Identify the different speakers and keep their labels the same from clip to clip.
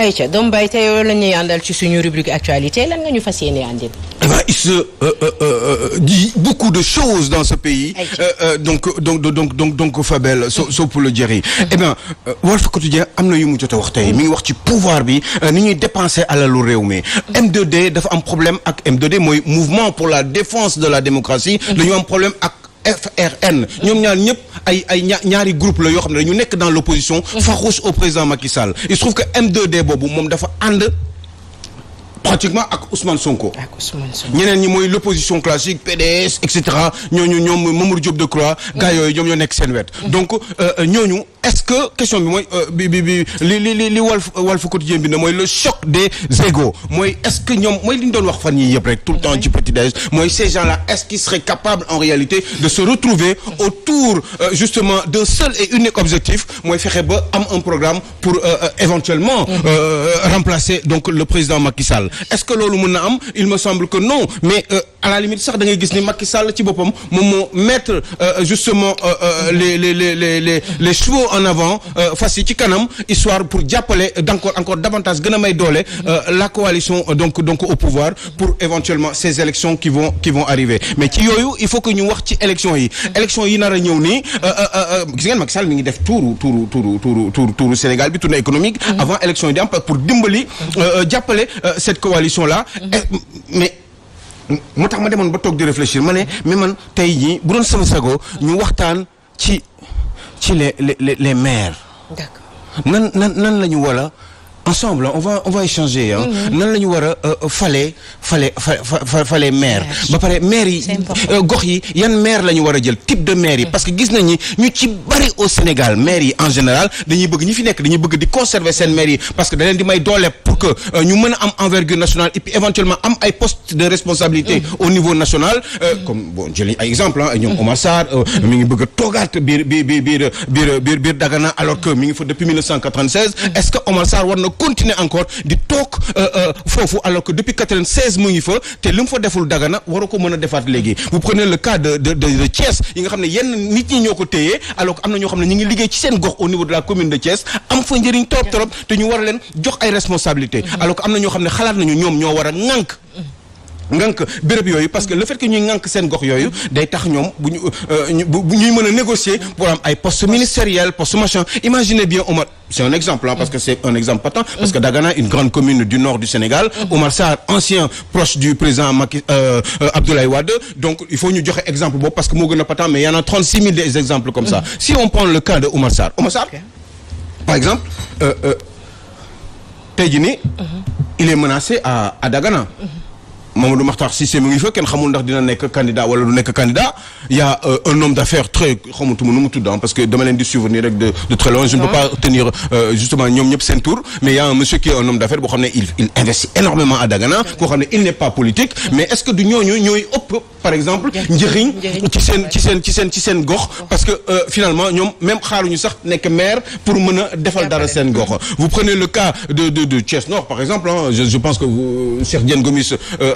Speaker 1: ayca doom bay tey yow la ñuy àndal ci suñu rubrique actualité lan nga ñu fas yéene àndil.
Speaker 2: Il se dit beaucoup de choses dans ce pays. Donc Fabel soo pour le dire. Eh bien Walf Quotidien am na yu mu jot a wax tey mi ngi wax ci pouvoir bi ni ñuy dépenser alalu réew mi. M2D dafa am problème ak M2D mooy mouvement pour la défense de la démocratie. dañu am problème ak FRN ñoom ñaar ñëpp ay ñaari groupe la yoo xam ne dañu nekk dans l'opposition farouche au président Macky Sall. Il se trouve que M2D boobu moom dafa ànd pratiquement ak Ousmane Sonko. ñeneen ñi mooy l'opposition classique PDS et cetera ñooñu ñoom Mamadou Diop Decroix gars yooyu ñoom ñoo nekk seen wet. donc ñooñu est-ce que question bi mooy li Walf Quotidien bi ne mooy le choc des égos mooy est-ce que ñoom mooy li ñu doon wax fan yii yëpp rek tout le temps ci petit déj mooy ces gens-là est-ce qu'ils seraient capables en réalité de se retrouver autour justement d'un seul et unique objectif mooy fexe ba am un programme pour éventuellement remplacer donc le président Macky Sall. Est-ce que loolu mën na am il me semble que non mais à la limite sax da ngay gis ni Macky Sall ci boppam moom moo mettre justement les chevaux en avant fas yi ci kanam histoire pour jàppale encore davantage gën a may doole la coalition donc au pouvoir pour éventuellement ces élections qui vont arriver mais ci yooyu il faut que ñu wax ci élections yi nar a ñëw nii gis ngeen Macky Sall mi ngi def touru Sénégal bi tournée économique avant élection yi di am pour dimbali jàppale cette coalition là mais moo tax ma demoon ba toog di réfléchir ma ne mais man tey jii bu doon sama sago ñu waxtaan ci les maires. D'accord. nan la ñu wala ensemble on va échanger nan la ñu war a fale maire ba pare maire yi gox yi yan maire la ñu war a jël type de maire yi parce que gis nañu ñu ci bari au Sénégal maire yi en général dañuy bëgg ñi fi nekk dañuy bëgg di conserver seen maire yi parce que da leen di may doole pour que ñu mën a am envergure nationale et puis éventuellement am ay postes de responsabilité au niveau national comme bon jëli ay exemple ñoom Omar Sarr mi ngi bëgg a toogaat biir Dagana alors que mi ngi fa depuis 1996 est-ce que Omar Sarr war na continuer encore di toog foofu alors que depuis 96 mu ngi fa te li mu fa deful Dagana waru ko mën a defaat léegi vous prenez le cas de Thiès yi nga xam ne yenn nit ñi ñoo ko téye alors que am na ñoo xam ne ñu ngi liggéey ci seen gox au niveau de la commune de Thiès am fa njëriñ trop te ñu war a leen jox ay responsabilités alors que am na ñoo xam ne xalaat nañu ñoom ñoo war a ngànk béréb yooyu parce que le fait que ñuy ngànk seen gox yooyu day tax ñoom bu ñuy mën a négocier pour am ay postes ministériels postes machin imaginez bien Omar c'est un exemple parce que c'est un exemple patent parce que Dagana une grande commune du nord du Sénégal Omar Sarr ancien proche du président Abdoulaye Wade donc il faut ñu joxe exemple boobu parce que moo gën a patent mais il y en a 36 000 des exemples comme ça si on prend le cas de Omar Sarr par exemple tey jii nii il est menacé à Dagana Mamadou Makhtar Cissé mu ngi fa kenn xamul ndax dina nekk candidat wala du nekk candidat il y a un homme d'affaires très xamatuma nu mu tudd parce que dama leen di suivre rek de très loin je ne peux pas tenir justement ñoom ñëpp seen tour mais il y a un monsieur qui est un homme d'affaires boo xam ne il investit énormément à Dagana koo xam ne il n'est pas politique mais est-ce que du ñooñu ñooy ëpp par exemple njëriñ ci seen gox parce que finalement ñoom même xaaruñu sax nekk maire pour mën a defal dara seen gox vous prenez le cas de Thiès Nord par exemple je pense que Cheikh Diène Gomis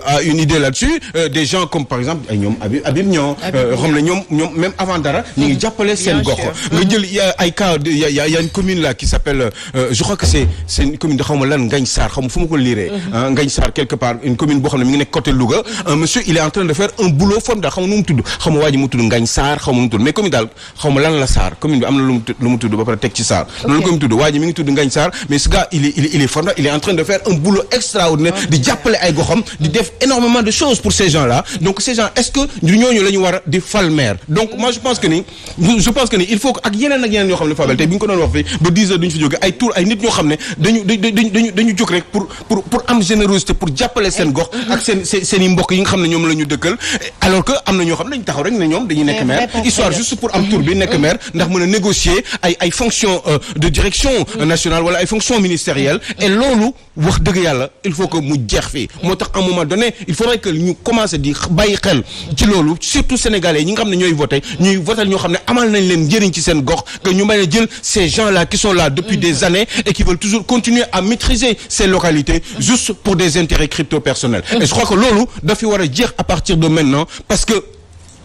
Speaker 2: a une idée là-dessus des gens comme par exemple ay ñoom Habib Niang xam ne ñoom même avant dara ñu ngi jàppale seen gox nga jël ay cas il y a une commune là qui s'appelle je crois que c'est une commune de xaw ma lan Ngagne Sarr xaw ma fu ma ko liiree Ngagne Sarr quelque part une commune boo xam ne mi ngi nekk côté Louga un monsieur il est en train de faire un boulot formidable xaw ma nu mu tudd xaw ma waa ji mu tudd Ngagne Sarr xaw ma nu mu tudd mais commune daal xaw ma lan la Sarr commune bi am na lu mu tudd ba pare teg ci Sarr noonu la ko mu tudd waa ji mi ngi tudd Ngagne Sarr mais ce gars il est formidable il est en train de faire un boulot extraordinaire di jàppale ay goxam di def énormément de choses pour ces gens-là donc ces gens est-ce que ñooñu la ñu war a di fal maire donc moi je pense que ni il faut que ak yeneen yoo xam ne Fabel tey bi ñu ko doon wax fi ba 10 heures duñu fi jóge ay tour ay nit ñoo xam ne dañu jóg rek pour am générosité pour jàppale seen gox ak seen i mbokk yi nga xam ne ñoom la ñu dëkkal alors que am na ñoo xam ne dañu taxaw rek ne ñoom dañuy nekk maire histoire juste pour am tour bi nekk maire ndax mën a négocier ay fonctions de direction nationale wala ay fonctions ministérielles et loolu wax dëgg yàlla il faut que mu jeex fii moo tax à un moment donné il faudrait que ñu commencer di bàyyi xel ci loolu surtout sénégalais ñi nga xam ne ñooy voter ñoo xam ne amal nañ leen njëriñ ci seen gox que ñu mën a jël ces gens-là qui sont là depuis des années et qui veulent toujours continuer à maîtriser ces localités juste pour des intérêts crypto personnels et je crois que loolu daf fi war a jeex à partir de maintenant parce que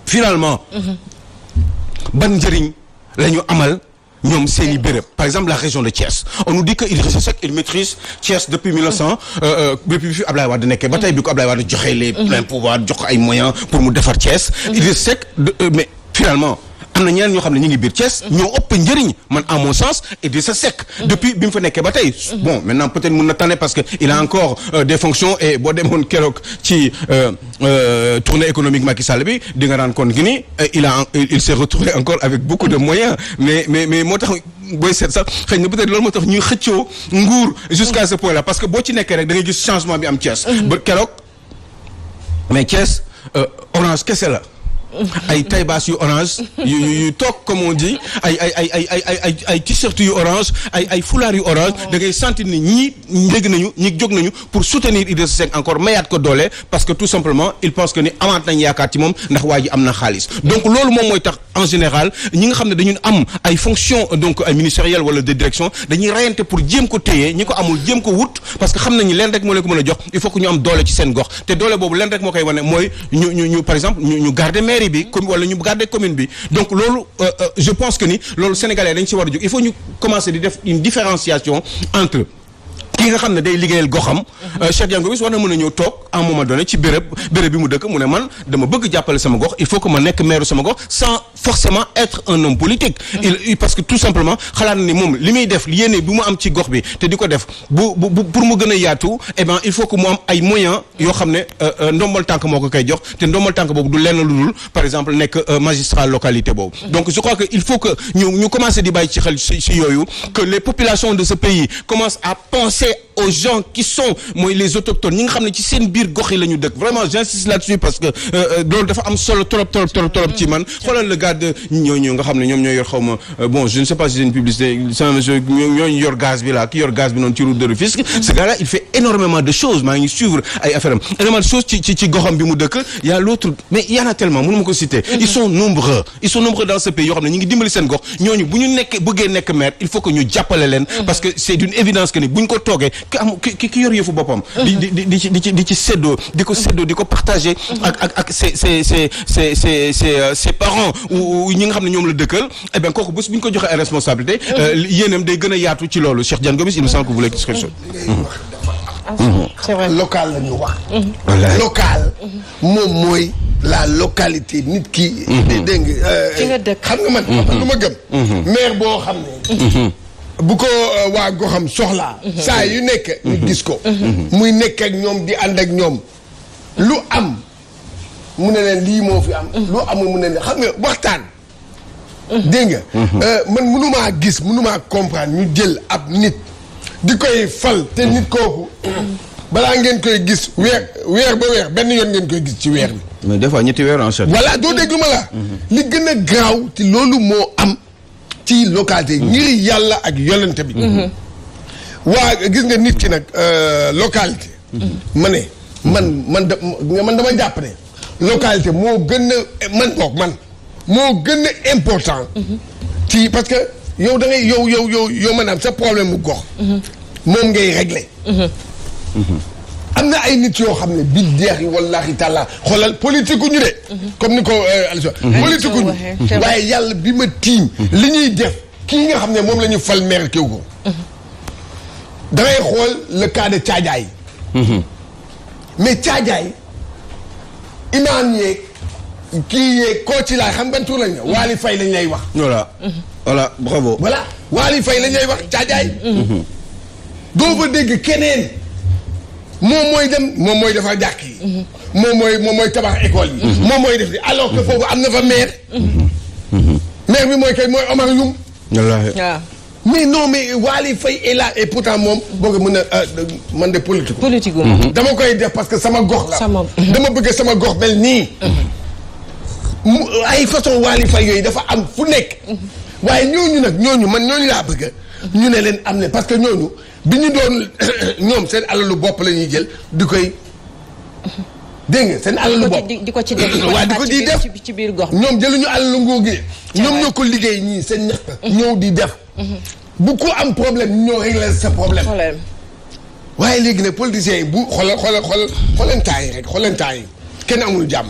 Speaker 2: finalement ban njëriñ la ñu amal ñoom seeni béréb par exemple la région de Thiès on nous dit que Idrissa Seck il maîtrise Thiès depuis 1900 depuis bi fi Ablaye Wade nekkee ba tey bi ko Ablaye Wade joxe les pleins pouvoirs jox ko ay moyens pour mu defar Thiès Idrissa Seck mais finalement am na ñeneen ñoo xam ne ñu ngi biir Thiès ñoo ëpp njëriñ man à mon sens Idrissa Seck depuis bi mu fa nekkee ba tey bon maintenant peut-être mun na tane parce que il a encore des fonctions et boo demoon keroog ci tournée économique Macky Sall bi di nga daan kon gi ni il s'est retrouvé encore avec beaucoup de moyens mais moo tax booy seet sax xëy na peut-être loolu moo tax ñuy xëccoo nguur jusqu'à ce point là parce que boo ci nekkee rek da ngay gis changement bi am Thiès ba keroog mais Thiès orange kese la ay taille-basse yu orange yu toog comme on dit ay t-shirt yu orange ay foulard yu orange da ngay sentir ni ñii dégg nañu ñi jóg nañu pour soutenir Idrissa Seck encore mayaat ko doole parce que tout simplement il pense que ni amaat nañ yaakaar ci moom ndax waa ji am na xaalis donc loolu moom mooy tax en général ñi nga xam ne dañu am ay fonctions donc ay ministérielles wala de direction dañuy rayante pour jéem ko téye ñi ko amul jéem ko wut parce que xam nañu leen rek moo leen ko mën a jox il faut que ñu am doole ci seen gox te doole boobu leen rek moo koy wane mooy ñu par exemple ñu garder mairie bi comme wala ñu garder commune bi donc loolu je pense que ni loolu sénégalais dañ ci war a jóg il faut ñu commencer di def une différenciation entre ki nga xam ne day liggéeyal goxam Cheikh Diagne Gomis war na mën a ñëw toog à un moment donné ci béréb bi mu dëkk mu ne man dama bëgg jàppale sama gox il faut que ma nekk maire sama gox sans forcément être un homme politique parce que tout simplement xalaat na ni moom li muy def yéene bi mu am ci gox bi te di ko def bu pour mu gën a yaatu eh ben il faut que mu am ay moyens yoo xam ne ndombal tànk moo ko koy jox te ndombal tànk boobu du lenn lu dul par exemple nekk magistrat localité boobu donc je crois que il faut que ñu commencer di bàyyi ci xel ci yooyu que les populations de ce pays commencent à penser aux gens qui sont mooy les autochtones ñi nga xam ne ci seen biir gox yi la ñu dëkk vraiment j'insiste là-dessus parce que loolu dafa am solo trop ci man xoolal le gars de ñooñu nga xam ne ñoom ñooy yor xaw ma bon je ne sais pas si c'est une publicité sama monsieur ñooñu yor gaz bi là ki yor gaz bi noonu ci route de Rufisque ce gars-là il fait énormément de choses maa ngi suivre ay affaires am énormément de choses ci goxam bi mu dëkk il y a l'autre mais il y en a tellement mënu ma ko citer ils sont nombreux dans ce pays yoo xam ne ñu ngi dimbali seen gox ñooñu bu ñu bëggee nekk maire il faut que ñu jàppale leen parce que c'est d'une évidence que ni bu ñu ko toogee ki yor yëfu boppam di ci séddoo di ko partager ak ses parents ou ñi nga xam ne ñoom la dëkkal eh bien kooku bés bu ñu ko joxee ay responsabilité yéenam day gën a yaatu ci loolu Cheikh Diagne Gomis il me semble que vous voulez quelque chose
Speaker 3: c'est vrai local la ñu wax local moom mooy la localité nit ki dégg nga xam nga man lu ma gëm maire boo xam ne bu ko waa goxam soxlaa saa yu nekk ñu gis ko muy nekk ak ñoom di ànd ak ñoom lu am mu ne leen lii moo fi am lu amul mu ne leen xam nga waxtaan dégg nga man mënumaa comprendre ñu jël ab nit di koy fal te nit kooku balaa ngeen koy gis weer ba weer benn yoon ngeen koy gis ci weer bi
Speaker 2: mais des fois ñetti weer en fait
Speaker 3: voilà doo déglu ma la li gën a graaw te loolu moo am ci localité ngir yàlla ak yolente bi waa gis nga nit ki nag localité ma ne man dama jàpp ne localité moo gën a man moo gën a important ci parce que yow da ngay yow maanaam sa problème mu gox moom ngay régler am na ay nit yoo xam ne billahi wallahi taala xoolal politique ñu de comme ni ko Aliou politique ñu waaye yàlla bi ma tiim li ñuy def kii nga xam ne moom la ñu fal maire kiw ko da ngay xool le cas de Thiadiaye mais Thiadiaye imaam yeeg kii yeeg koo ci laay xam ban tur lañ ne Waly Faye lañ lay wax
Speaker 2: voilà bravo
Speaker 3: voilà Waly Faye lañ lay wax Thiadiaye doo fa dégg keneen moom mooy defar jàkk yi moom mooy tabax école yi moom mooy def di alors que foofu am na fa maire bi mooy Omar Youm mais non mais Waly Faye est là et pourtant moom boo ko mën a man de politique dama koy def parce que sama gox la dama bëgg sama gox mel nii ay façon Waly Faye yooyu dafa am fu nekk waaye ñooñu man laa bëgg ñu ne leen am ne parce que ñooñu bi ñu doon ñoom seen alalu bopp la ñuy jël di koy dégg nga seen alalu bopp
Speaker 1: di ko ci def
Speaker 3: waaw di ko di def
Speaker 1: ci biir gox
Speaker 3: ñoom jëluñu alalu nguur gi ñoom ñoo ko liggéey ñii seen ñax ñëw di def bu ko am problème ñoo régler sa problème waaye léegi nag politiciens yi bu xooleen temps yi rek xooleen temps yi kenn amul jàmm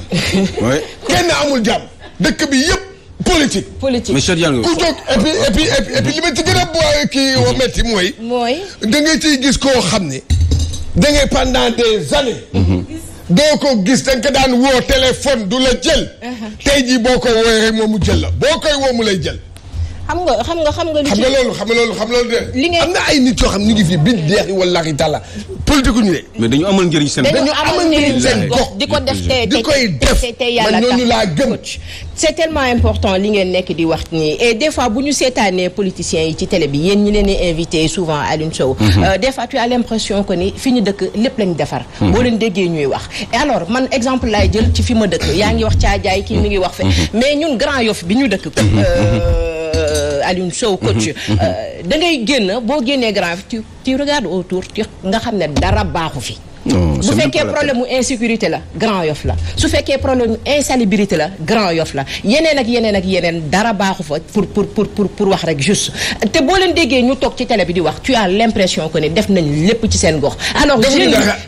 Speaker 3: kenn amul jàmm dëkk bi yëpp politique.
Speaker 2: mais Cheikh Diagne
Speaker 3: ku jóg et puis li ma ci gën a kii metti mooy. da ngay ciy gis koo xam ne da ngay pendant des années. doo ko gis da nga ko daan woo téléphone du la jël. tey jii boo ko woowee rek moom mu jël la boo koy woo mu lay jël.
Speaker 1: xam nga loolu
Speaker 3: de. li ngay am na ay nit yoo xam ñu ngi fi billahi wallahi taala politique ñu de.
Speaker 2: mais dañu amal njëriñ seen
Speaker 1: gox di ko def te yàlla
Speaker 3: tax ñooñu laa gëm.
Speaker 1: c'est tellement important li ngeen nekk di wax nii et des fois bu ñu seetaanee politiciens yi ci télé bi yéen ñi leen di invité souvent Alioune Sow. Des fois tu as l'impression que ni fi ñu dëkk lépp lañ defar. boo leen déggee ñuy wax et alors man exemple laay jël ci fi ma dëkk yaa ngi wax caajaay kii mi ngi wax fe mais ñun Grand Yoff bi ñu dëkk. Alioune Sow coach da ngay génn boo génnee Grand Yoff tu regardes autour nga xam ne dara baaxu fi. bu fekkee problème mu insécurité la Grand Yoff la su fekkee problème mu insalubrité la Grand Yoff la yeneen ak yeneen dara baaxu fa pour wax rek juste te boo leen déggee ñu toog ci télé bi di wax tu as l'impression que ne def nañ lépp ci seen gox. alors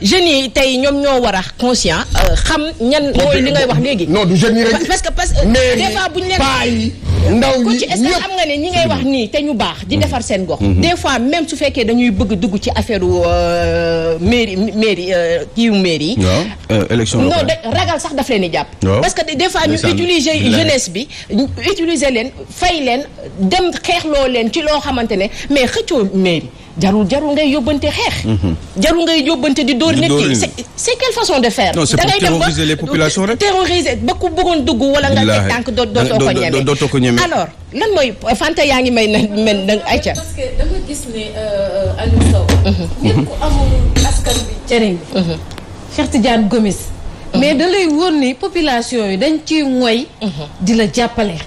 Speaker 1: jeunes yi tey ñoom ñoo war a conscient xam ñan mooy li ngay wax léegi.
Speaker 3: non du jeunes yi rek
Speaker 1: parce que des fois bu ñu leen
Speaker 3: paa yi ndaw
Speaker 1: ku
Speaker 3: yi
Speaker 1: ci est-ce que xam nga ne ñi ngay wax nii te ñu baax di defar seen gox. des fois même su fekkee dañuy bëgg dugg ci affaire mairie kiiwu mairie yi.
Speaker 2: élection
Speaker 1: non ragal sax daf leen di jàpp. parce que des fois ñu utiliser jeunesse bi utiliser leen fay leen dem xeexloo leen ci loo xamante ne mais xëccoo mairie jarul ngay yóbbante xeex. jarul ngay yóbbante di dóor nit ki c'est quelle façon de faire.
Speaker 2: non c'est pour terroriser les populations rek.
Speaker 1: terroriser ba ku bëggoon dugg wala nga teg tànk dootoo ko ñeme. alors lan mooy Fanta yaa ngi may na ayca.
Speaker 4: parce que dama gis ne Aliou Sow. nit ku amul askan bi cëriñ. Cheikh Tidiane Gomis. mais da lay wóor ni population yi dañ ciy moy di la jàppale.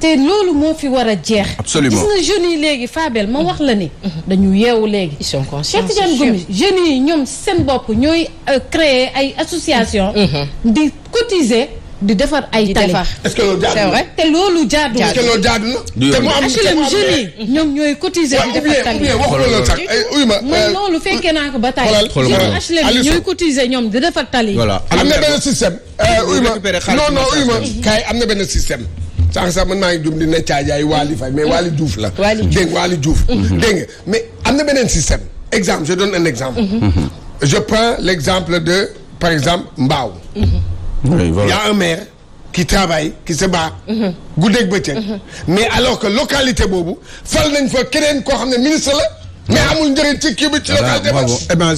Speaker 4: te loolu moo fi war a jeex.
Speaker 2: absolument
Speaker 4: gis nga jeunes yi léegi Fabel ma wax la ni. dañu yeewu léegi.
Speaker 1: ils sont conscients.
Speaker 4: Cheikh Tidiane Gomis jeunes yi ñoom seen bopp ñooy créer ay association di cotiser di defar ay tali.
Speaker 3: est-ce que loolu jaadu
Speaker 1: c'est vrai
Speaker 4: te loolu jaadu na.
Speaker 3: est-ce que loolu jaadu na.
Speaker 2: te mu
Speaker 3: am
Speaker 4: HLM jeunes yi ñoom ñooy cotiser di defar tali.
Speaker 3: loolu sax uy ma.
Speaker 4: man loolu fekkee naa ko ba tey.
Speaker 3: xoolal
Speaker 4: HLM yi ñooy cotiser ñoom di defar tali.
Speaker 2: voilà
Speaker 3: am na benn système. uy ma non uy ma kaay am na benn système. sànq sax man maa ngi jum di ne caajaay Waly Faye mais Waly Diouf la. dégg nga Waly Diouf. dégg nga mais am na beneen système. exemple je donne un exemple. je prends l'exemple de par exemple Mbao.
Speaker 2: oui voilà.
Speaker 3: Il y a un maire qui travaille qui se bat. guddeeg bëccëg. mais alors que localité boobu fal nañ fa keneen koo xam ne ministre la. mais amul njëriñ ci kii bi ci localité boobu.
Speaker 2: eh ben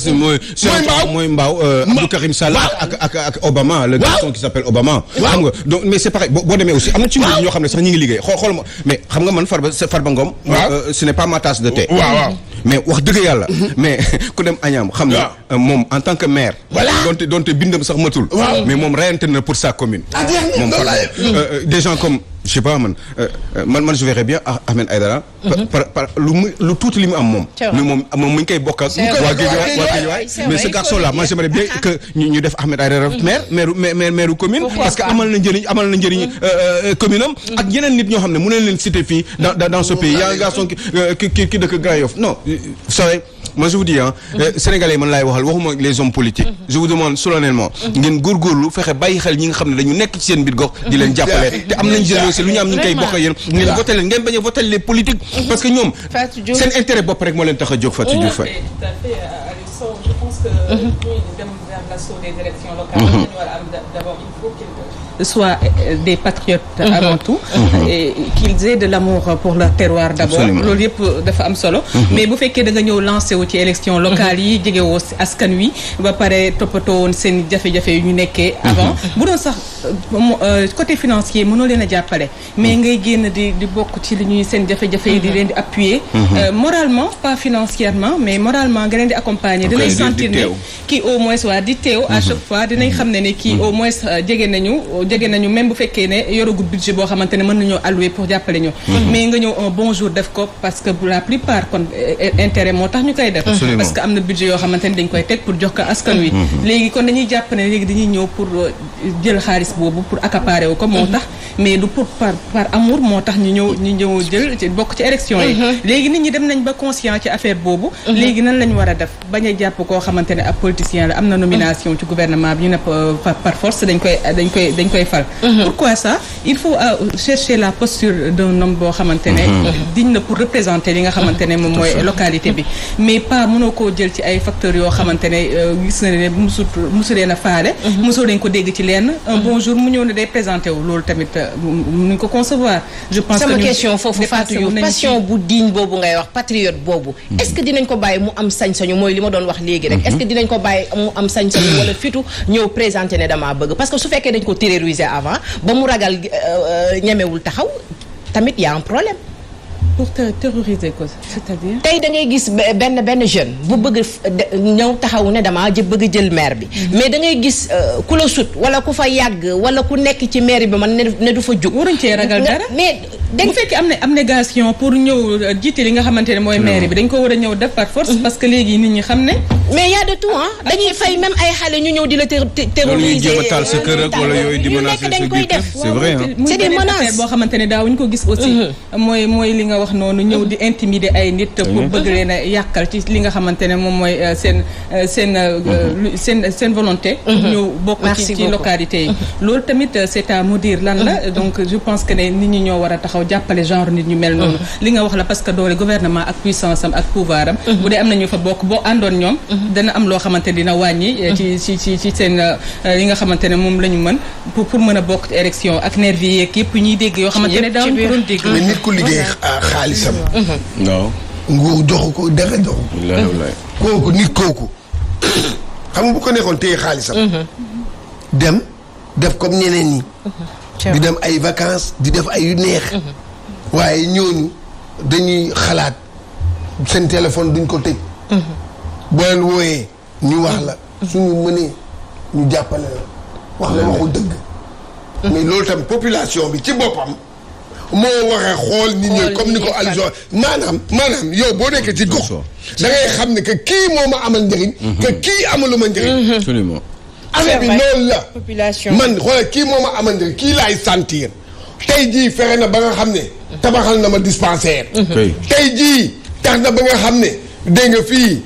Speaker 2: mooy Mbao Abdou Karim Sall ak Obama le garçon qui s'appelle Obama. xam nga donc mais c'est pareil boo demee aussi am na ci ñoo xam ne sax ñi ngi liggéey xool ma mais xam nga man Farba Ngom. ce n'est pas ma tasse de thé.
Speaker 3: waaw
Speaker 2: mais wax dëgg yàlla. mais ku dem Agnam xam na moom en tant que maire. voilà donte bindam sax matul. mais moom reyante na pour sa commune. moom des gens comme je sais pas man je verrais bien Ahmed Aïdara. par lu tuuti li mu am moom. moom mu ngi koy bokk ak. waa Guédiawaye mais ce garçon là moi j'aimerais bien que ñu def Ahmed Aïdara maire commune. parce que amal na njëriñ commune am. ak yeneen nit ñoo xam ne mu leen citer fii dans ce pays y a un garçon qui dëkk Grand Yoff non sorry moi je vous dis sénégalais man laay waxuma les hommes politiques. je vous demande solennellement. ngeen góorgóorlu fexe bàyyi xel ñi nga xam ne dañu nekk ci seen biir gox di leen jàppale te am nañ jël lu ñu am ñu ngi koy bokk ak yéen ngeen voté leen ngeen bañ a voté les politiques parce que ñoom seen intérêt bopp rek moo leen tax a jóg Fatou Diouf Faye.
Speaker 5: tout à fait Aliou Sow je pense que ñuy dem vers l'assaut des élections locales dañu war a am d'abord il faut qu'ils soient des patriotes avant tout et qu'ils aient de l'amour pour leur terroir d'abord loolu yëpp dafa am solo mais bu fekkee da nga ñëw lancé wu ci élection locale yi jegewoo askan wi ba pare toppatoo woon seen jafe-jafe yu ñu nekkee avant bu doon sax côté financier mënoo leen a jàppale mais ngay génn di bokk ci li ñuy seen jafe-jafe yi di leen di appuyer moralement pas financièrement mais moralement nga leen di accompagner dinañ sentir ne kii au moins waa di teew à chaque fois dinañ xam ne kii au moins jege nañu même bu fekkee ne yoragul budget boo xamante ne mën nañoo allouer pour jàppale ñu mais nga ñëw un bon jour def ko parce que pour la plupart kon intérêt moo tax ñu koy def parce que am na budget yoo xamante ne dañ koy teg pour jox ko askan wi léegi kon dañuy jàpp ne léegi dañuy ñëw pour jël xaalis boobu pour accaparer wu ko moo tax mais du pour par amour moo tax ñu ñëw jël ci bokk ci élection yi léegi nit ñi dem nañ ba conscient ci affaire boobu léegi nan lañ war a def bañ a jàpp koo xamante ne ab politicien la am na nomination ci gouvernement bi ñu ne par force dañ koy fal pourquoi ça il faut chercher la posture d'un homme boo xamante ne digne na pour représenter li nga xamante ne moom mooy localité bi mais pas mënoo koo jël ci ay facteurs yoo xamante ne gis na ne musu leen a faale mosoo leen ko dégg ci lenn un bon jour mu ñëw ne day présenté wu loolu tamit nuñ ko concevoir je pense que
Speaker 1: sama question foofu Fatou Diouf passion bu digne boobu ngay wax patriote boobu est-ce que dinañ ko bàyyi mu am sañ-sañu mooy li ma doon wax léegi rek est-ce que dinañ ko bàyyi mu am sañ-sañu wala fitu ñëw présenté ne damaa bëgg parce que su fekkee dañ ko terroriser avant ba mu ragal ñemewul taxaw tamit y a un problème.
Speaker 5: pour terroriser ko c'est-à-dire.
Speaker 1: tey da ngay gis benn jeune bu bëgg ñëw taxaw ne damaa bëgg jël maire bi. mais da ngay gis ku la sut wala ku fa yàgg wala ku nekk ci maire bi man ne du fa jug.
Speaker 5: waruñ cee ragal dara
Speaker 1: mais
Speaker 5: bu fekkee am na abnégation pour ñëw jiite li nga xamante ne mooy maire bi dañ ko war a ñëw def par force. parce que léegi nit ñi xam ne.
Speaker 1: mais y a de tout dañuy fay même ay xale ñu ñëw di la terroriser.
Speaker 2: loolu ñuy jéem a taal sa kër ak wala yooyu di menacer sa biir kër c'est vrai
Speaker 1: c'est des menaces
Speaker 5: boo xamante ne daawuñu ko gis aussi. mooy li nga wax noonu ñëw di intimider ay nit pour bëgg leen a yàqal ci li nga xamante ne moom mooy seen volonté. ñëw bokk ci localité yi. loolu tamit c'est à maudire lan la donc je pense que ne nit ñi ñoo war a taxaw jàppale genre nit ñu mel noonu. li nga wax la parce que doole gouvernement ak puissance am ak pouvoir am. bu dee am na ñu fa bokk boo àndoon ñoom. dana am loo xamante dina wàññi. ci seen li nga xamante ne moom la ñu mën pour mën a bokk ci élection ak nervi yeeg yëpp ñuy dégg yoo xamante ne daawuñu ko doon dégg.
Speaker 3: mais nit ku liggéey xaalisam.
Speaker 2: non.
Speaker 3: nguur joxu ko dara joxu ko. kooku nit kooku xam nga bu ko nekkoon téye xaalisam. dem def comme ñeneen ñi. di dem ay vacances di def ay yu neex. waaye ñooñu dañuy xalaat seen téléphone duñ ko tëj. boo leen wooyee ñu wax la suñu mënee ñu jàppale la wax la waxul dëgg. mais loolu tam population bi ci boppam moo waxee xool nit ñi comme ni ko Aliou maanaam yow boo nekkee ci gox da ngay xam ne que kii moo ma amal njëriñ. que kii amaluma njëriñ.
Speaker 2: absolument.
Speaker 3: affaire bi loolu la.
Speaker 1: population
Speaker 3: man xoolal kii moo ma amal njëriñ kii laay sentir. tey jii fexe na ba nga xam ne tabaxal na ma dispensaire. tey jii tax na ba nga xam ne dégg nga fii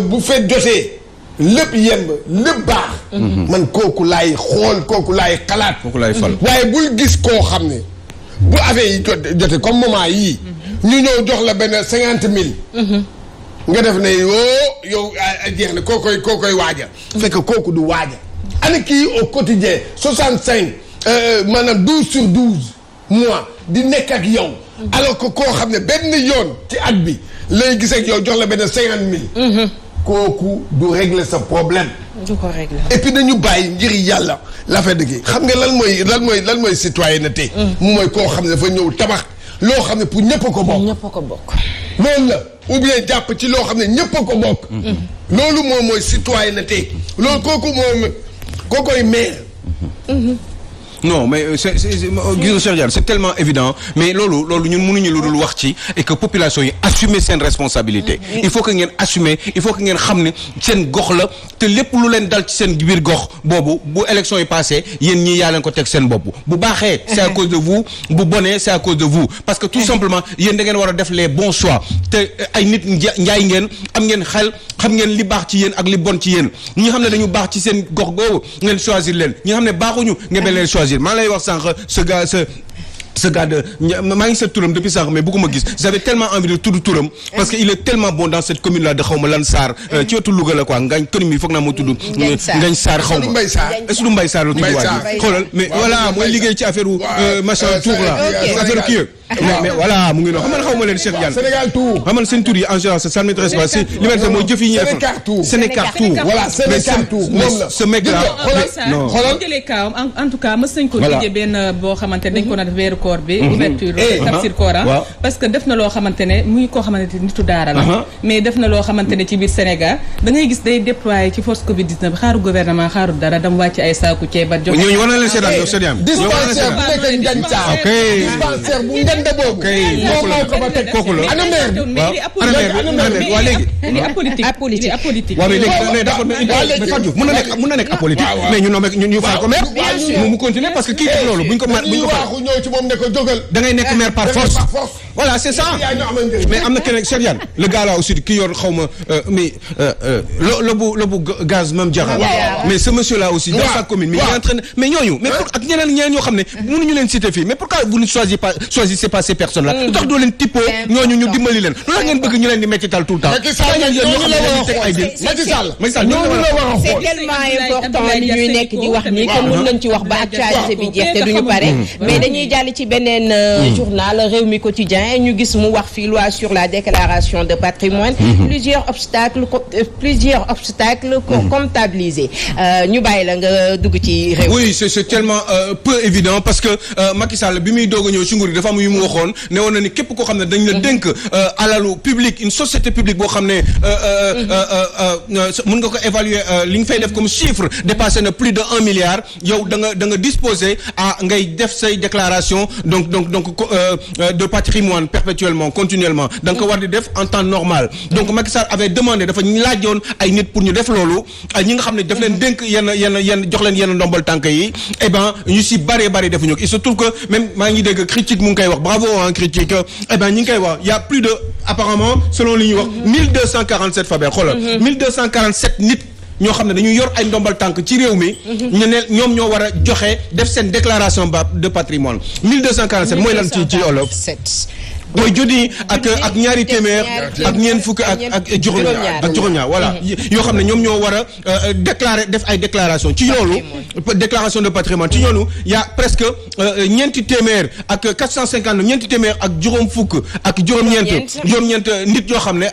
Speaker 3: bu fet jotee lépp yemb lépp baax. man kooku laay xool kooku laay xalaat.
Speaker 2: kooku laay fal
Speaker 3: waaye bul gis koo xam ne bu affaire yi jotee comme moment yii. ñu ñëw jox la benn 50,000. nga def ne yow jeex na kookoy waaja. fekk kooku du waaja. ana kii au quotidien 65 maanaam 12 sur 12 mois di nekk ak yow. alors que koo xam ne benn yoon ci at bi lay gis ak yow jox la benn 50,000. kooku du régler sa problème.
Speaker 1: du ko régler.
Speaker 3: et puis dañu bàyyi ngir yàlla l'affaire de kii xam nga lan mooy citoyenneté. mu mooy koo xam ne dafa ñëw tabax loo xam ne pour ñëpp a ko bokk.
Speaker 1: ñëpp a ko bokk.
Speaker 3: loolu la ou bien jàpp ci loo xam ne ñëpp a ko bokk. loolu moom mooy citoyenneté loolu kookoy maire.
Speaker 2: non mais c'est Cheikh Diagne c'est tellement évident mais loolu ñun mënuñu lu dul wax ci et que population yi assumer seen responsabilité. il faut que ngeen assumer il faut que ngeen xam ne seen gox la te lépp lu leen dal ci seen biir gox boobu bu élection yi passé yéen ñii yaa leen ko teg seen bopp bu baaxee c'est à cause de vous bu bonee c'est à cause de vous parce que tout simplement yéen da ngeen war a def les bons choix te ay nit njaay ngeen am ngeen xel xam ngeen li baax ci yéen ak li bon ci yéen ñi xam ne dañu baax ci seen gox googu ngeen choisir leen ñi xam ne baaxuñu ngeen bañ leen choisir maa lay wax sànq ce gars de maa ngi seet turam depuis sànq mais bëgguma gis j'avais tellement envie de tudd turam parce que il est tellement bon dans cette commune là de xaw ma lan Sarr ci wetu Louga la quoi ngañ commune bi foog naa moo tudd ngañ Sarr xaw ma est-ce que Mbaye Sarr la tudd waa xoolal mais voilà mooy liggéey ci affaire machin tour là affaire kii mais voilà mu ngi noonu xam nga xaw ma leen Cheikh Diagne
Speaker 3: Sénégal Tour
Speaker 2: xam nga seen tur yi en général ça ne m'intéresse pas si liberté mooy jëf yi ñuy def Sénégal Tour
Speaker 3: voilà Sénégal Tour moom la
Speaker 2: ce mec là
Speaker 5: non xoolal jëlee kaawam en tout cas mës nañ ko tijjee benn boo xamante ne dañ ko na def weeru koor bi ouverture tafsir Coran parce que def na loo xamante ne muy koo xamante ne nitu daara la mais def na loo xamante ne ci biir Sénégal da ngay gis day déployer ci force Covid 19 xaaru gouvernement xaaru dara dam wàcc ay saaku ceeb ak joxe
Speaker 2: ñooñu war na leen seetaan yow Cheikh Diagne
Speaker 3: dispensaire bu nekk Ngagne Sarr dispensaire bu ngande boobu. moom moo ko ba teg kooku la. ana maire bi
Speaker 2: waa léegi.
Speaker 5: il est apolitique.
Speaker 2: waaw mais léegi d'accord mais Fatou Diouf mën na nekk apolitique. mais ñu fal ko maire. mu continuer parce que kii def loolu buñ ko fal.
Speaker 3: ñëw ci moom ne ko jógal.
Speaker 2: da ngay nekk maire par force. voilà c'est ça. mais am na keneen Cheikh Yane le gars là aussi ki yor xaw ma mais lobu gaz même Diarra. mais ce monsieur là aussi. dans sa commune mi ngi entraîné mais ñooñu. mais pour ak ñeneen ñoo xam ne mënuñu leen citer fii mais pourquoi vous ne choisissez pas ces personnes là. lu tax doo leen tippoo ñooñu ñu dimbali leen lu tax ngeen bëgg ñu leen di mettital tout le temps.
Speaker 3: Macky Sall
Speaker 1: c'est tellement important li ñuy nekk di wax nii que mën nañ ci wax ba actualité bi jeex te duñu pare mais dañuy jàll ci beneen journal Rewmi Quotidien ñu gis mu wax fii loi sur la déclaration de patrimoine plusieurs obstacles comptabilisés ñu bàyyi la nga dugg ci réew.
Speaker 2: Oui c'est tellement peu évident parce que Macky Sall bi muy doog a ñëw ci nguur gi dafa am yu mu waxoon ne woon na ni képp koo xam ne dañ la dénk alalu public une société publique boo xam ne mën nga ko évaluer li nga fay def comme chiffre dépassé na plus de 1 milliard yow da nga disposer à ngay def say déclaration donc de patrimoine perpétuellement continuellement da nga ko war di def en temps normal donc Macky Sall avait demandé dafa laajoon ay nit pour ñu def loolu ñi nga xam ne daf leen dénk yenn jox leen yenn ndombal tànk yi eh ben ñu si bari defuñu ko il se trouve que même maa ngi dégg critique mu ngi koy wax bravo en critique eh ben ñi ngi koy wax y a plus de apparemment selon li ñuy wax 1247 Faber xoolal 1247 nit ñoo xam ne dañu yor ay ndombal tànk ci réew mi ñu ne ñoom ñoo war a joxe def seen déclaration de patrimoine 1247 mooy lan ci olof mooy junni ak ñaari téeméer ak ñeent fukk ak juróom-ñaar voilà yoo xam ne ñoom ñoo war a déclarer def ay déclaration ci loolu déclaration de patrimoine ci loolu y a presque ñeenti téeméer ak 450 ñeenti téeméer ak juróom fukk ak juróom-ñeent nit ñoo xam ne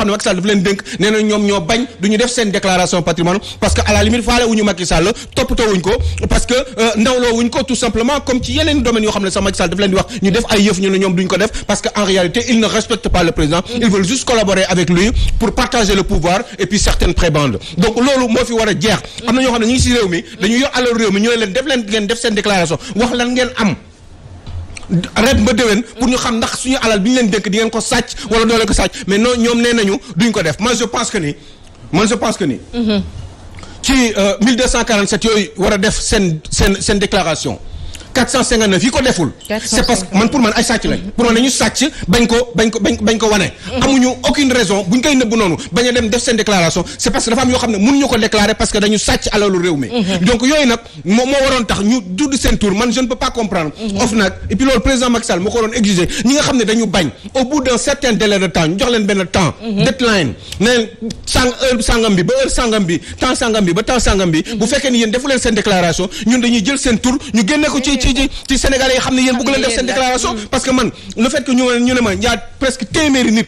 Speaker 2: Macky Sall dafa leen dénk nee na ñoom ñoo bañ du ñu def seen déclaration patrimoine parce que à la limite faale wuñu Macky Sall toppatoo wuñ ko parce que ndawloo wuñ ko tout simplement comme ci yeneen domaines yoo xam ne sax Macky Sall dafa leen di wax ñu def ay yëf ñu ne ñoom duñ ko def parce que en réalité ils ne respectent pas le président ils veulent juste collaborer avec lui pour partager le pouvoir et puis certaines prébendes donc loolu moo fi war a jeex am na ñoo xam ne ñu ngi ci réew mi dañuy yor alal réew mi ñu ne leen ngeen def seen déclaration wax lan ngeen am ret ba déwén pour ñu xam ndax suñu alal bi ñu leen dénk di ngeen ko sàcc wala doo leen ko sàcc mais non ñoom nee nañu duñ ko def je pense que ni ci 1247 yooyu war a def seen déclaration 459 yi ko deful. c'est parce que pour man ay sàcc lañ. pour man dañu sàcc bañ ko wane. amuñu aucune raison buñ koy nëbbu noonu bañ a dem def seen déclaration c'est parce que dafa am yoo xam ne mënuñu ko déclarer parce que dañu sàcc alalu réew mi. donc yooyu nag moo waroon tax ñu dudd seen tour man je ne peux pas comprendre. OFNAC et puis loolu président Macky Sall moo ko waroon exiger ñi nga xam ne dañu bañ au bout d'un certain délai de temps ñu jox leen benn temps. deadline ne heure sangam bi ba heure sangam bi temps sangam bi ba temps sangam bi. bu fekkee ni yéen defu leen seen déclaration ñun dañuy jël seen tour ñu génne ko ci Sénégalais yi xam ne yéen bëgg leen def seen déclaration parce que man le fait que ñu ne ma y a presque téeméeri nit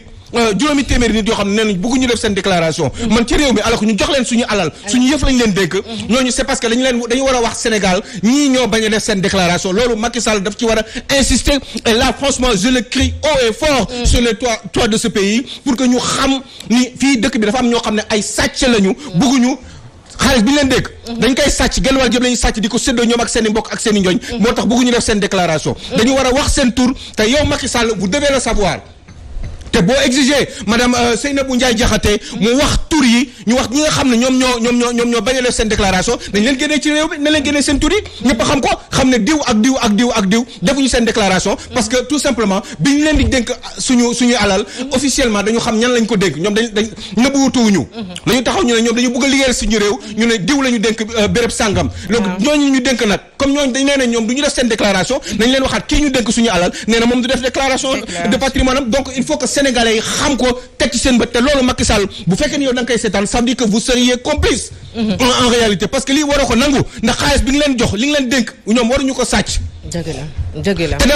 Speaker 2: juróomi téeméeri nit yoo xam ne nee nañ bëgg ñu def seen déclaration man ci réew mi alors que ñu jox leen suñu alal suñu yëf lañ leen dénk ñooñu c'est parce que dañu war a wax Sénégal ñii ñoo bañ a def seen déclaration loolu Macky Sall daf ci war a insister et là franchement je le crie haut et fort sur les toits de ce pays pour que ñu xam ni fii dëkk bi dafa am ñoo xam ne ay sàcc lañu bëgguñu xaalis bi ñu leen dégg dañ koy sàcc genn wàll jëm lañuy sàcc di ko séddoo ñoom ak seen i mbokk ak seen i njooñ moo tax bëgguñu def seen déclaration dañu war a wax seen tour te yow Macky Sall vous devez le savoir te boo exiger madame Seynabou Ndiaye Diakhaté mu wax tur yi ñu wax ñi nga xam ne ñoom ñoo bañ a def seen déclaration dañ leen génnee ci réew mi nañ leen génnee seen tur yi ñëpp a xam ko xam ne diw ak diw defuñu seen déclaration parce que tout simplement bi ñu leen di dénk suñu alal officiellement dañu xam ñan lañ ko dénk ñoom dañ nëbbuwutuwuñu dañu taxaw ñu ne ñoom dañu bëgg a liggéeyal suñu réew ñu ne diw la ñu dénk béréb sàngam donc ñooñu ñu dénk nag comme ñooñu dañ nee na ñoom du ñu def seen déclaration nañ leen waxaat kii ñu dénk suñu alal nee na moom du def déclaration de patrimoine am donc il faut que Sénégalais yi xam ko teg ci seen bët te loolu Macky Sall bu fekkee ni yow da nga koy seetaan ça veut dire que vous seriez complice en réalité parce que lii waroo ko nangu ndax xaalis bi nga leen jox li nga leen dénk ñoom waruñu ko sàcc
Speaker 1: dëgg la
Speaker 2: te da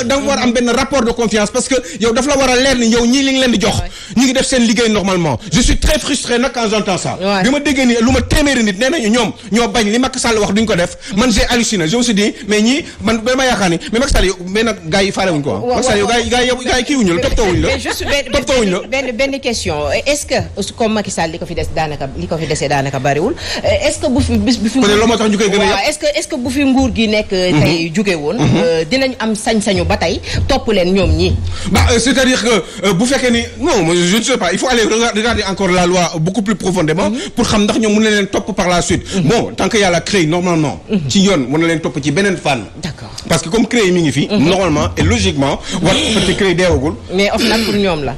Speaker 2: nga war am benn rapport de confiance parce que yow daf la war a leer ni yow ñii li nga leen di jox ñu ngi def seen liggéey normalement je suis très frustré nag quand j'entends ça bi ma déggee ni lu ma téeméeri nit nee nañu ñoom ñoo bañ li Macky Sall wax duñ ko def man j'ai halluciné je me suis dit mais ñii man ba ma yaakaar ni mais Macky Sall yow mais nag gars yi faale wuñ ko Macky Sall yow gars yi kii wuñu la toppatoowuñu la
Speaker 1: juste benn question est-ce que comme Macky Sall li ko fi desee daanaka bariwul est-ce que bu fi bis bi fi
Speaker 2: loo moo tax ñu koy gën a
Speaker 1: est-ce que bu fi nguur gi nekk tey jóge woon dinañ am sañ-sañu ba tey topp leen ñoom ñii.
Speaker 2: C'est-à-dire que bu fekkee ni non je ne sais pas il faut aller regarder encore la loi beaucoup plus profondément pour xam ndax ñoom mën na leen topp par la suite. Bon tant que yàlla CREI normalement. ci yoon mën na leen topp ci beneen fànn.
Speaker 1: D'accord.
Speaker 2: parce que comme CREI mi ngi fi. normalement et logiquement. war parce que CREI deewagul.
Speaker 1: mais OFNAC pour ñoom la.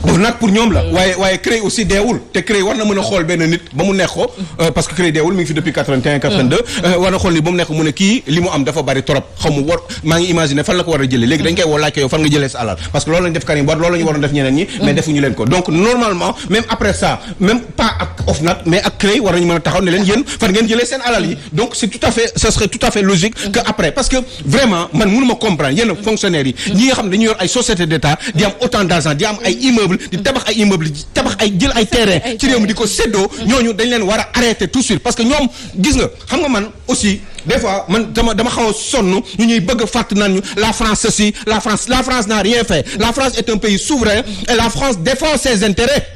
Speaker 2: OFNAC pour ñoom la. waaye CREI aussi deewul te CREI war na mën a xool benn nit ba mu neex ko parce que CREI deewul mi ngi fi depuis 81 82. war na xool ni ba mu neex mu ne kii li mu am dafa bari trop xaw ma war maa ngi imaginer fan la ko war a jëlee léegi dañ koy woo laaj ko yow fan nga jëlee sa alal parce que loolu lañ def Karim Wade loolu la ñu waroon def ñeneen ñi. mais defuñu leen ko donc normalement même après ça même pas ak OFNAC mais ak CREI war nañu mën a taxaw ne leen yéen fan ngeen jëlee seen alal yi donc c'est tout à fait ça serait tout à fait logique que après parce que vraiment man mënuma comprendre yenn fonctionnaires yi ñi nga xam ne dañu yor ay sociétés d'État di am autant d'argent di am ay immeubles di tabax ay immeubles tabax ay jël ay terrain ci réew mi di ko séddoo ñooñu dañ leen war a arrêter tout de suite parce que ñoom gis nga xam nga man aussi des fois man dama xaw a sonn ñu ñuy bëgg a fàtt naan ñu la France ceci la France n'a rien fait la France est un pays souverain et la France défend ses intérêts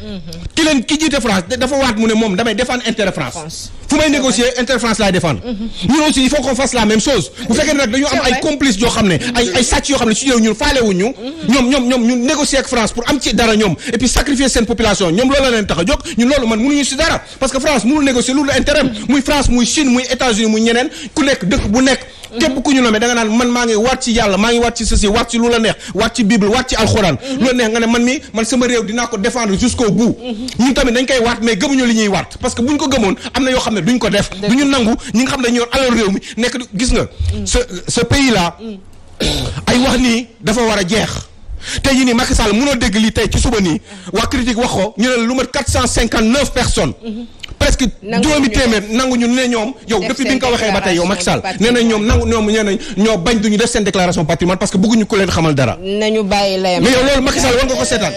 Speaker 2: ki jiite France dafa waat mu ne moom damay défendre intérêt France fu may négocier intérêt France laay défendre ñun aussi il faut qu'on fasse la même chose bu fekkee ne nag dañu am ay complices yoo xam ne ay sàcc yoo xam ne su ñëw ñun faalewuñu ñoom ñu négocier ak France pour am ci dara ñoom et puis sacrifier seen population ñoom loolu la leen tax a jóg ñun loolu man mënuñu si dara parce que France mënul négocier loolu intérêt muy France muy Chine muy États-Unis muy ñeneen ku nekk dëkk bu nekk képp ku ñu nommé da nga naan man maa ngi waat ci yàlla maa ngi waat ci ceci waat ci lu la neex waat ci Bible waat ci alxuraan lu la neex nga ne man sama réew dinaa ko défendre jusqu'au bout ñun tamit dañ koy waat mais gëmuñu li ñuy waat parce que buñ ko gëmoon am na yoo xam ne duñ ko def duñu nangu ñi nga xam ne dañu yor alal réew mi nekk gis nga ce pays là ay wax nii dafa war a jeex tey jii nii Macky Sall mënoo dégg lii tey ci suba nii waa critique wax ko ñu ne lu mat 459 personnes presque juróomi téeméer nangu ñu ne ñoom yow depuis bi nga ko waxee ba tey yow Macky Sall nee nañ ñoom nangu ñoom nee nañ ñoo bañ duñu def seen déclaration patrimoine parce que bëgguñu ko leen xamal dara
Speaker 1: nañu bàyyi layam
Speaker 2: mais yow loolu Macky Sall war nga ko seetaan